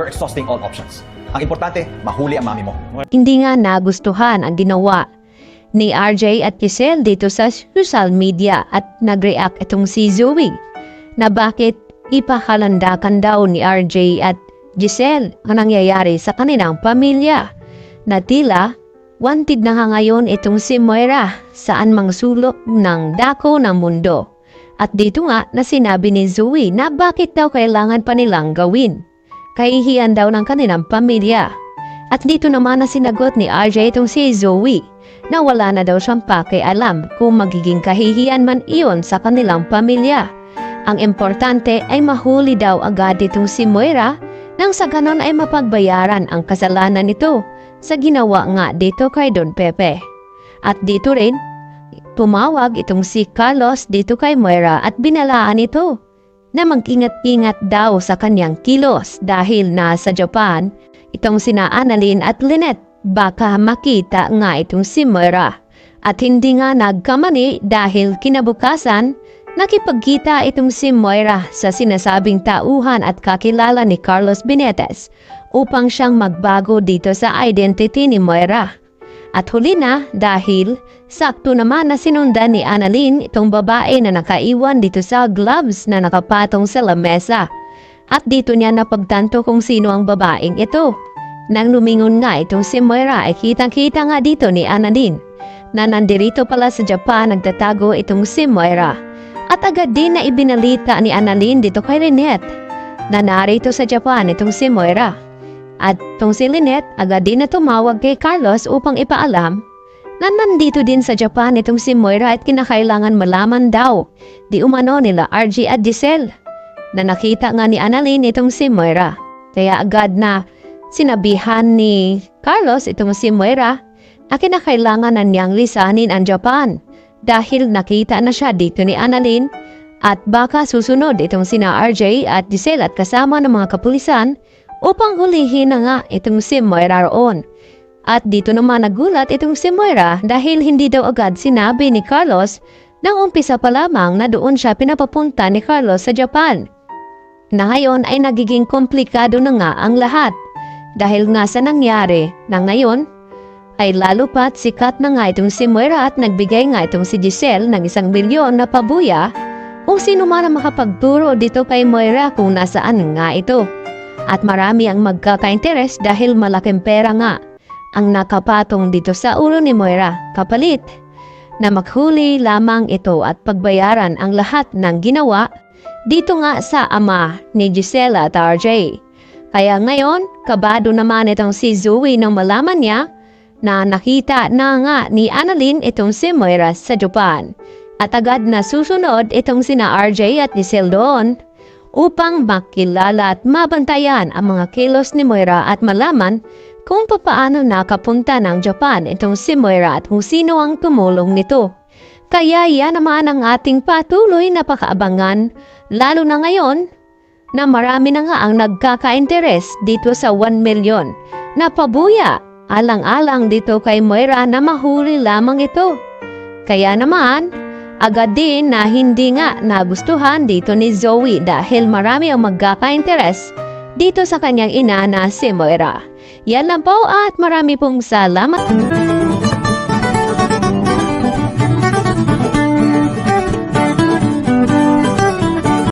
We're exhausting all options. Ang importante, mahuli ang mami mo. Hindi nga nagustuhan ang ginawa ni RJ at Giselle dito sa social media at nag-react itong si Zoe na bakit ipakalandakan daw ni RJ at Giselle ang nangyayari sa kanilang pamilya na tila wanted na nga ngayon itong si Moira saan mang sulok ng dako ng mundo. At dito nga na sinabi ni Zoe na bakit daw kailangan pa nilang gawin. Kahihiyan daw ng kanilang pamilya. At dito naman na sinagot ni RJ itong si Zoe na wala na daw siyang pakialam kung magiging kahihiyan man iyon sa kanilang pamilya. Ang importante ay mahuli daw agad itong si Moira nang sa ganon ay mapagbayaran ang kasalanan nito sa ginawa nga dito kay Don Pepe. At dito rin, tumawag itong si Carlos dito kay Moira at binalaan ito na mag-ingat-ingat daw sa kanyang kilos dahil nasa Japan itong sina Annalyn at Lynette baka makita nga itong si Moira. At hindi nga nagkamali dahil kinabukasan nakipagkita itong si Moira sa sinasabing tauhan at kakilala ni Carlos Benitez upang siyang magbago dito sa identity ni Moira. At huli na dahil sakto naman na sinundan ni Annalyn itong babae na nakaiwan dito sa gloves na nakapatong sa lamesa. At dito niya napagtanto kung sino ang babaeng ito. Nang lumingon nga itong si Moira ay kitang-kita nga dito ni Annalyn na nandirito pala sa Japan nagtatago itong si Moira. At agad din na ibinalita ni Annalyn dito kay Lynette na narito sa Japan itong si Moira. At itong si Lynette agad din na tumawag kay Carlos upang ipaalam na nandito din sa Japan itong si Moira at kinakailangan malaman daw di umano nila RJ at Giselle na nakita nga ni Annalyn itong si Moira. Kaya agad na sinabihan ni Carlos itong si Moira na kinakailangan na niyang lisanin ang Japan dahil nakita na siya dito ni Annalyn at baka susunod itong sina RJ at Giselle at kasama ng mga kapulisan upang hulihin na nga itong si Moira roon. At dito naman nagulat itong si Moira dahil hindi daw agad sinabi ni Carlos na umpisa pa lamang na doon siya pinapapunta ni Carlos sa Japan. Na ngayon ay nagiging komplikado na nga ang lahat dahil nga sa nangyari na ngayon ay lalo pat sikat na nga itong si Moira at nagbigay nga itong si Giselle ng 1 milyon na pabuya kung sino man ang makapagturo dito kay Moira kung nasaan nga ito. At marami ang magkaka-interes dahil malaking pera nga ang nakapatong dito sa ulo ni Moira kapalit na maghuli lamang ito at pagbayaran ang lahat ng ginawa dito nga sa ama ni Giselle at RJ. Kaya ngayon, kabado naman itong si Zoe nang malaman niya na nakita na nga ni Annalyn itong si Moira sa Japan. At agad na susunod itong sina RJ at Giselle doon upang makilala at mabantayan ang mga kilos ni Moira at malaman kung paano nakapunta ng Japan itong si Moira at kung sino ang tumulong nito. Kaya yan naman ang ating patuloy na pakaabangan, lalo na ngayon na marami na nga ang nagkaka-interes dito sa 1 milyon na pabuya, alang-alang dito kay Moira na mahuli lamang ito. Kaya naman, agad din na hindi nga nagustuhan dito ni Zoe dahil marami ang magkaka-interes dito sa kanyang ina na si Moira. Yan lang po at marami pong salamat.